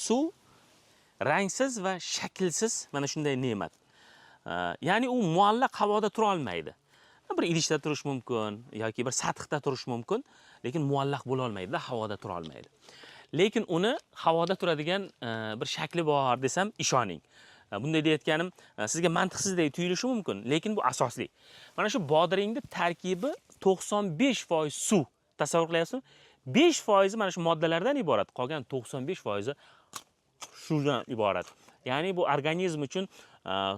suv rangsiz va shaklsiz mana shunday ne'mat. Ya'ni u muallaq havoda tura olmaydi. Bir idishda turish mumkin yoki bir sathda turish mumkin, lekin muallaq bo'la olmaydi, havoda tura olmaydi. Lekin uni havoda turadigan bir shakli bor desam ishoning. Bunday deyotganim sizga mantiqsizdek tuyulishi mumkin, lekin bu asosli. Mana shu bodringning tarkibi 95% suv. Tasavvur qilyapsizmi? 5% mana shu moddalardan iborat, qolgan 95% suvdan iborat. Ya'ni bu organizm uchun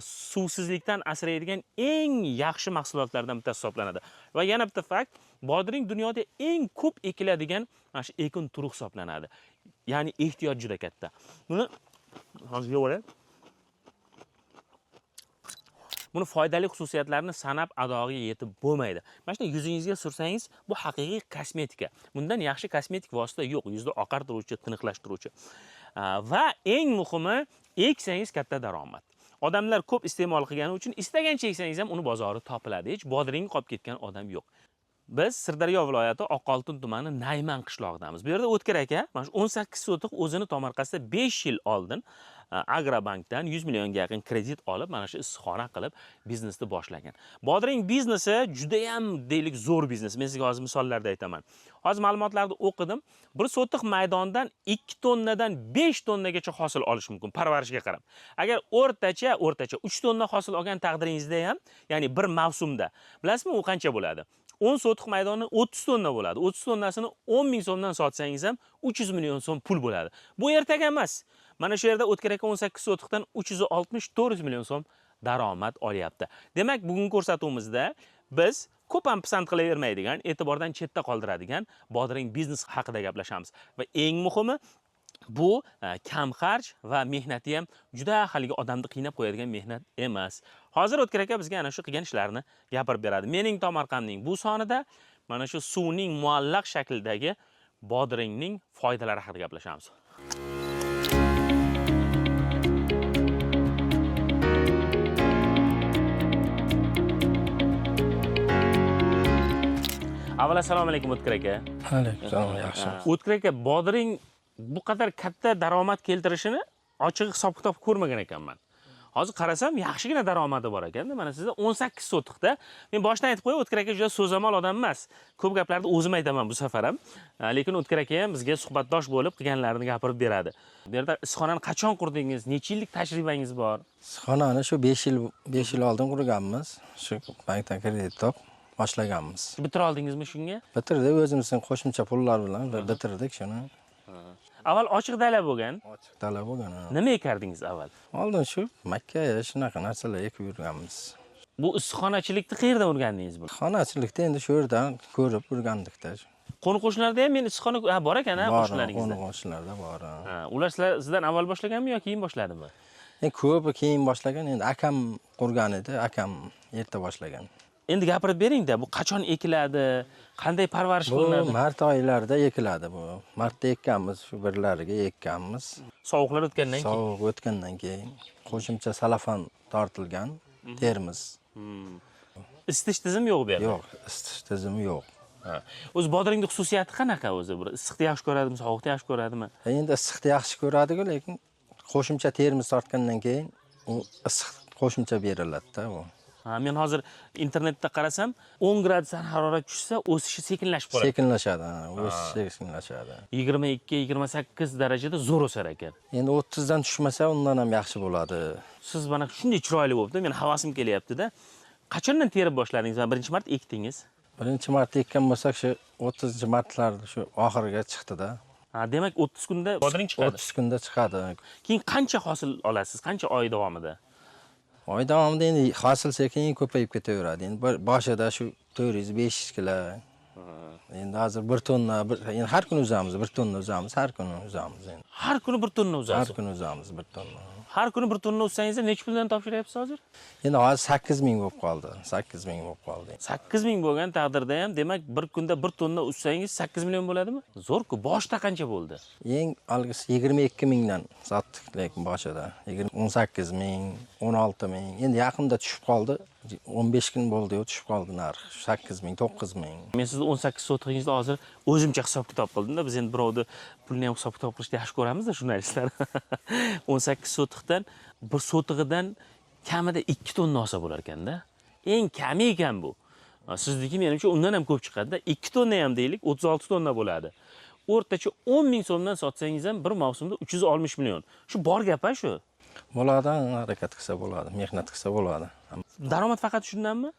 suvsizlikdan asraydigan eng yaxshi mahsulotlardan bittasi hisoblanadi. Va yana bitta fakt, bodring dunyoda eng ko'p ekiladigan mana shu ekin turi hisoblanadi. Ya'ni ehtiyoj juda katta. Buni hozir yeyman. Buni foydali xususiyatlarini sanab adog'iga yetib bo'lmaydi. Mana shuni yuzingizga sursangiz, bu haqiqiy kosmetika. Bundan yaxshi kosmetik vosita yo'q. Yuzni oqartiruvchi, tiniqlashtiruvchi. Va eng muhimi, eksangiz katta daromad. Odamlar ko'p iste'mol qilgani uchun istagancha eksangiz ham uni bozori topiladi. Hech bodring qolib ketgan odam yo'q. Biz Sirdaryo viloyati Oqoltin tumani Nayman qishlog'idamiz. Bu yerda O'tkir aka mana shu 18 sotiq o'zini tomorqasida 5 yil oldin Agrobankdan 100 millionga yaqin kredit olib, mana shu issiqxona qilib biznesni boshlagan. Bodring biznesi juda ham deylik zo'r biznes. Men sizga hozir misollarda aytaman. Hozir ma'lumotlarni o'qidim. Bir sotiq maydondan 2 tonnadan 5 tonnagacha hosil olish mumkin parvarishga qarab. Agar o'rtacha 3 tonna hosil olgan taqdiringizda ham, ya'ni bir mavsumda, bilasizmi u qancha bo'ladi? 10 sotiq maydonni 30 tonna bo'ladi. 30 tonnasini 10 ming so'mdan sotsangiz ham 300 million so'm pul bo'ladi. Bu ertaga emas. Mana shu yerda O'tkir aka 18 sotiqdan 360-400 million so'm daromad olyapti. Demak, bugun ko'rsatuvimizda biz ko'p ham pisand qilavermaydigan, e'tibordan chetda qoldiradigan bodring biznes haqida gaplashamiz. Va eng muhimi, bu kam xarj va mehnati ham juda haligi odamni qiynab qo'yadigan mehnat emas. Hozir O'tkir aka bizga ana shu qilgan ishlarini gapirib beradi. Mening tomorqamning bu sonida mana shu suvning muallaq shakldagi bodringning foydalari haqida gaplashamiz. Avval assalomu alaykum O'tkir aka. Alaykum assalom, yaxshi. O'tkir aka, bodring bu qadar katta daromad keltirishini ochiq hisob-kitob ko'rmagan ekanman. Hozir qarasam, yaxshigina daromadi bor ekan. Mana sizda 18 sotiqda. Men boshdan aytib qo'yay, O'tkir aka juda so'zamol odam emas. Ko'p gaplarni o'zim aytaman bu safar ham. Lekin O'tkir aka ham bizga suhbatdosh bo'lib qilganlarini gapirib beradi. Bu yerda issiqxonani qachon qurdingiz? Necha yillik tajribangiz bor? Issiqxonani shu 5 yil oldin qurganmiz. Shu bankdan kredit topib boshlaganmiz. Bitira oldingizmi shunga? Bitirdik, o'zimizning qo'shimcha pullar bilan bitirdik shuni. Avval ochiq dala bo'lgan. Ochiq dala bo'lgan. Nima ekardingiz avval? Oldin shu Makka shunaqa narsalar ekib yurganmiz. Bu issiqxonachilikni qayerdan o'rgandingiz bu? Issiqxonachilikni endi shu yerdan ko'rib o'rgandik-da. Qo'ni-qo'shnilarda ham men issiqxona bor ekan, qo'shnilaringizda. Qo'ni-qo'shnilarda bor. Ular sizdan avval boshlaganmi yoki keyin boshladimi? Ko'pi keyin boshlagan, endi akam qurgan edi, akam erta boshlagan. Endi gapirib bering-da, bu qachon ekiladi, qanday parvarish qilinadi? Bu mart oylarida ekiladi bu. Martda ekkanmiz, shu birlariga ekkanmiz. Sovuqlar o'tgandan keyin. Sovuq o'tgandan keyin qo'shimcha salafan tortilgan termiz. Isitish tizimi yo'q bu yerda. Yo'q, isitish tizimi yo'q. O'zi bodringning xususiyati qanaqa o'zi? Bir issiqni yaxshi ko'radimi, sovuqni yaxshi ko'radimi? Endi issiqni yaxshi ko'radi-ku, lekin qo'shimcha termiz tortgandan keyin u issiq qo'shimcha beriladi-da u. Men hozir internetda qarasam, 10 gradus harorat tushsa, o'sishi sekinlashib qoladi. Sekinlashadi, o'sishi sekinlashadi. 22-28 darajada zo'r o'sar ekan. Endi 30 dan tushmasa, undan ham yaxshi bo'ladi. Siz mana shunday chiroyli bo'libdi, men havasim kelyapti-da. Qachondan terib boshladingiz va birinchi marta ekdingiz? Birinchi marta ekkan bo'lsak, shu 30-martlar shu oxiriga chiqdi-da. Demak 30 kunda bodring chiqadi. 30 kunda chiqadi. Keyin qancha hosil olasiz? Qancha oy davomida? Oy davomida endi hosil sekin ko'payib ketaveradi. Endi boshida shu 400-500 kilo. Endi hozir 1 tonna, endi har kuni uzamiz, 1 tonna uzamiz, har kuni uzamiz endi. Har kuni 1 tonna uzasiz? Har kuni uzamiz 1 tonna. Har kuni 1 tonna uzsangiz necha puldan topshiryapsiz hozir? Endi hozir 8000 bo'lib qoldi. 8000 bo'lib qoldi. 8000 bo'lgan taqdirda ham, demak 1 kunda 1 tonna uzsangiz 8 million bo'ladimi? Zo'r-ku. Boshda qancha bo'ldi? Eng algisi 22 mingdan sotdik, lekin boshida 18 ming, 16 ming. Endi yaqinda tushib qoldi. 15 kun bo'ldi, tushib qoldi narx. 8 ming, 9 ming. Men sizni 18 sotig'ingizni hozir o'zimcha hisob kitob qildim-da. Biz endi birovni pulni ham hisob kitob qilishni yaxshi ko'ramiz-da, jurnalistlar. 18 sotiqdan bir sotig'idan kamida 2 tonna olsa bo'lar ekanda. Eng kami ekan bu. Sizniki menimcha undan ham ko'p chiqadi-da. 2 tonna ham deylik, 36 tonna bo'ladi. O'rtacha 10 ming so'mdan sotsangiz ham bir mavsumda 360 million. Shu bor gap-a shu. Bo'ladi, harakat qilsa bo'ladi, mehnat qilsa bo'ladi. Daromad faqat shundanmi?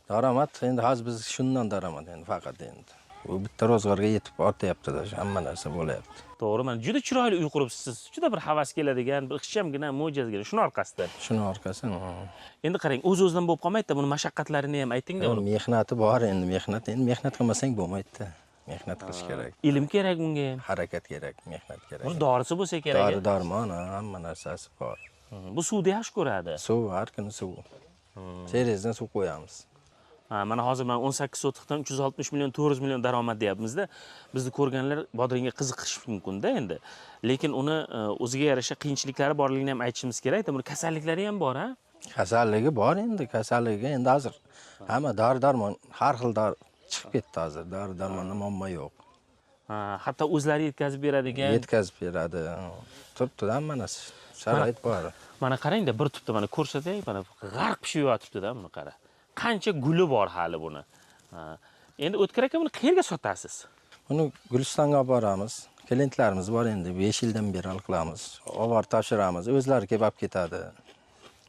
Daromad endi hozir biz shundan daromad endi faqat endi. U bitta ro'zg'orga yetib ortyapti-da, hamma narsa bo'lyapti. To'g'ri, mana juda chiroyli uy quribsiz. Juda bir havas keladigan, bir ixchamgina, mo'jazgina shuni orqasidan. Shuni orqasi. Endi qarang, o'z-o'zidan bo'lib qolmaydi-da, buni mashaqqatlarini ham ayting-da. Mehnati bor endi, mehnat qilmasang bo'lmaydi-da. Mehnat qilish kerak. Ilm kerak bunga ham. Harakat kerak, mehnat kerak. Buni dorisi bo'lsa kerak. Dori-darmon, hamma narsasi bor. Bu suvni yaxshi ko'radi. Suv, har kuni suv. Serezdan suv qo'yamiz. Mana hozir men 18 sotiqdan 360 million, 400 million daromad deyapmiz-da. Bizni ko'rganlar bodringga qiziqish mumkin-da endi. Lekin uni o'ziga yarasha qiyinchiliklari borligini ham aytishimiz kerak-da. Buni kasalliklari ham bor, ha? Kasalligi bor endi, kasalligi endi hozir hamma dori-darmon, har xil dori chiqib ketdi hozir. Dori-darmonda muammo yo'q. Hatto o'zlari yetkazib beradigan. Yetkazib beradi. Turibdi hamma narsa. Sharoit bor. Mana qarang-da, bir tupda mana ko'rsatay, mana g'arq pishib yotibdi-da, buni qara. Qancha guli bor hali buni. Endi O'tkir aka buni qayerga sotasiz? Buni Gulistonga olib boramiz. Klientlarimiz bor endi, 5 yildan beri qilamiz. Olib topshiramiz, o'zlari kelib olib ketadi.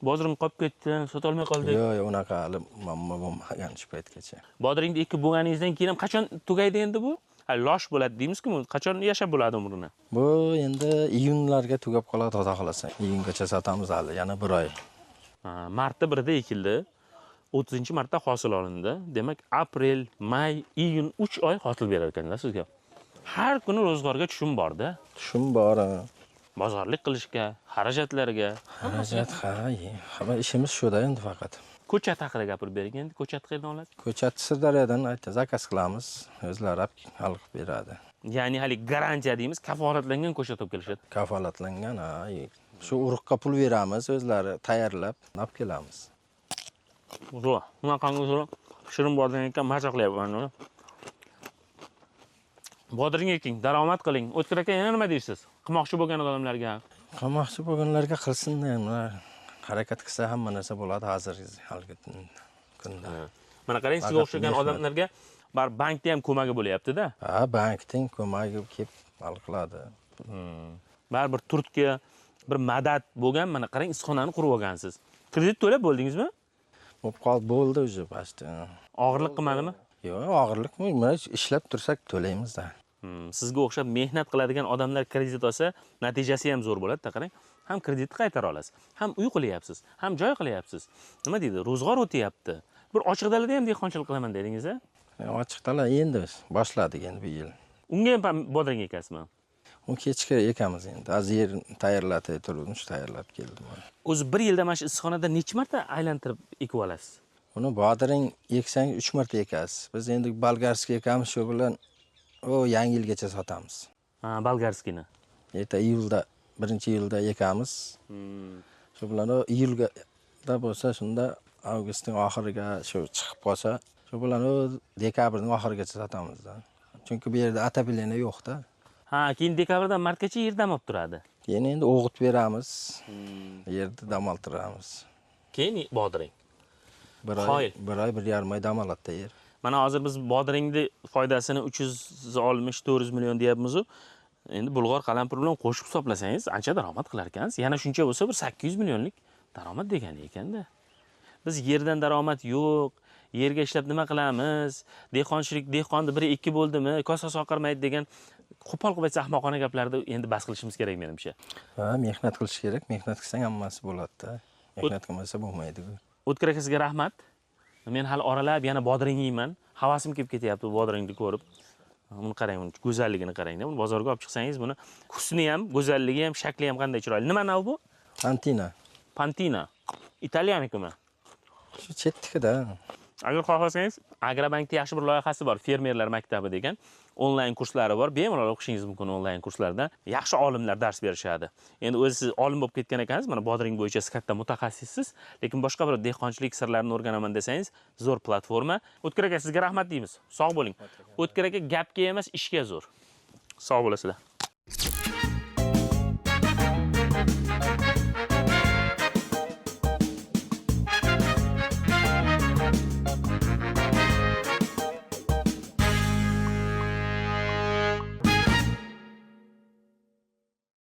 Bodring qolib ketdi, sota olmay qoldik. Yo'q, unaqa hali muammo bo'lmagan shu paytgacha. Bodringni ekib bo'lganingizdan keyin ham qachon tugaydi endi bu? Losh bo'ladi deymiz-ku, qachon yashab bo'ladi umrini? Bu endi iyunlarga tugab qoladi, xudo xolasa. Iyungacha sotamiz hali, yana 1 oy. Martda 1da ekildi. 30-martda hosil olindi. Demak, aprel, may, iyun 3 oy hosil berar ekanda sizga. Har kuni ro'zg'orga tushum bor-da. Tushum bor. Bozorlik qilishga, xarajatlarga. Xarajat, hamma ishimiz shuda endi faqat. Ko'chat haqida gapirib bering endi. Ko'chat qayerdan olasiz? Ko'chat Sirdaryodan zakaz qilamiz, o'zlari olib beradi. Ya'ni hali garantiya deymiz, kafolatlangan ko'chat olib kelishadi. Kafolatlangan, shu urug'ga pul beramiz, o'zlari tayyorlab olib kelamiz. Zo'r. Bunaqangi zo'r. Shirin bodring ekan, maza qilyapman. Bodring eking, daromad qiling. O'tkir aka yana nima deysiz? Qilmoqchi bo'lgan odamlarga. Qilmoqchi bo'lganlarga qilsin-da, harakat qilsa hamma narsa bo'ladi hozirgi kunda. Mana qarang, sizga o'xshagan odamlarga bankda ham ko'magi bo'lyapti-da. Bankning ko'magi kelib hal qiladi. Baribir turtga bir madad bo'lgan, mana qarang, issiqxonani qurib olgansiz. Kredit to'lab bo'ldingizmi? Bo'ldi o'zi pasti. Og'irlik qilmadimi? Yo'q, og'irlikmi? Mana ishlab tursak to'laymiz-da. Sizga o'xshab mehnat qiladigan odamlar kredit olsa, natijasi ham zo'r bo'ladi-da, qarang. Ham kreditni qaytara olasiz, ham uy qilyapsiz, ham joy qilyapsiz. Nima deydi? Ro'zg'or o'tyapti. Bir ochiq dalada ham dehqonchilik qilaman dedingiz-a? Ochiq dala endi boshladik endi bu yil. Unga ham bodring ekasizmi? U kechga ekamiz endi. Hozir yer tayyorlatib turibmiz, tayyorlab keldim. O'zi 1 yilda mana shu issiqxonada necha marta aylantirib ekib olasiz? Uni bodring eksang 3 marta ekasiz. Biz endi bolgarskiy ekamiz, shu bilan yangi yilgacha sotamiz. Bolgarskiyni. Erta iyulda, 1-iyulda ekamiz. Shu bilan iyulga bo'lsa, shunda avgustning oxiriga shu chiqib qolsa, shu bilan dekabrning oxirigacha sotamiz-da. Chunki bu yerda atapilena yo'q-da. Keyin dekabrdan martgacha yer dam olib turadi. Keyin endi o'g'it beramiz. Yerda dam oltiramiz. Keyin bodring. 1 oy, 1.5 oy dam oladi yer. Mana hozir biz bodringni foydasini 360-400 million deyapmiz-ku. Endi bulg'or qalampir bilan qo'shib hisoblasangiz, ancha daromad qilar ekansiz. Yana shuncha bo'lsa bir 800 millionlik daromad degani ekanda. Biz yerdan daromad yo'q, yerga ishlab nima qilamiz? Dehqonni biri 2 bo'ldimi, kosasi oqarmaydi degan qo'pol qilib aytsa ahmoqona gaplarni endi bas qilishimiz kerak menimcha. Mehnat qilish kerak. Mehnat qilsang hammasi bo'ladi-da. Mehnat qilmasa bo'lmaydi-ku. O'tkir aka, sizga rahmat. Men hali oralab yana bodring yeyman. Havasim kelib ketyapti bodringni ko'rib. Buni qarang, buni go'zalligini qarang-da. Buni bozorga olib chiqsangiz, buni husni ham, go'zalligi ham, shakli ham qanday chiroyli. Nima nav bu? Pantina. Pantina. Italyanikimi? Shu chetnikida. Agar xohlasangiz, Agrobankda yaxshi bir loyihasi bor, fermerlar maktabi degan. onlayn kurslari bor. Bemalol o'qishingiz mumkin onlayn kurslardan. Yaxshi olimlar dars berishadi. Endi o'zi siz olim bo'lib ketgan ekansiz, mana bodring bo'yicha siz katta mutaxassissiz, lekin boshqa bir dehqonchilik sirlarini o'rganaman desangiz, zo'r platforma. O'tkir aka, sizga rahmat deymiz. Sog' bo'ling. O'tkir aka gapga emas, ishga zo'r. Sog' bo'lasizlar.